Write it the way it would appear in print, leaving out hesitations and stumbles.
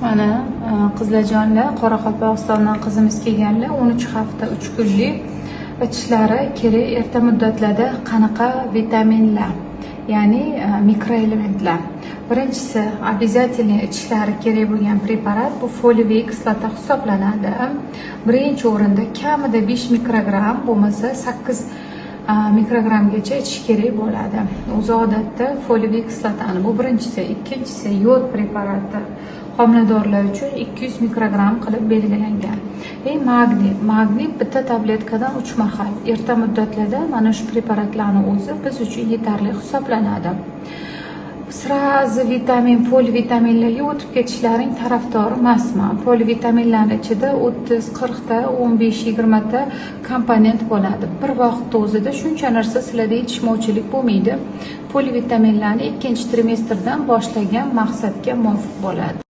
Mana qizlarjonlar, Qoraqalpog'istondan qizimiz kelganlar, 13 hafta 3 kunlik ichishlari kerak erta muddatlarda qanaqa vitaminlar, ya'ni mikroelementlar. Birinchisi, обязательно ichishlari kerak bo'lgan preparat bu foliyaviy kislota hisoblanadi. Birinchi o'rinda kamida 5 mikrogramm bo'lmasa 8 mikrogrammgacha ichish kerak bo'ladi. O'zi odatda foliyaviy kislotani bu birinchisi. Ikkinchisi, yod preparati homiladorlar uchun 200 mikrogramm qilib belgilangan. Magniy bitta tabletkadan 3 mahal erta muddatlarda mana shu preparatlarning o'zi biz uchun yetarli hisoblanadi. Srazi vitamin, polivitaminlarga o'tib ketishlaring tarafdori emasman. Polivitaminlarning ichida 30, 40 ta, 15, 20 ta komponent bo'ladi. Bir vaqtda o'zida shuncha narsa sizlarda yetishmovchilik bo'lmaydi. Polivitaminlarni ikkinchi trimestrdan boshlagan maqsadga muvofiq bo'ladi.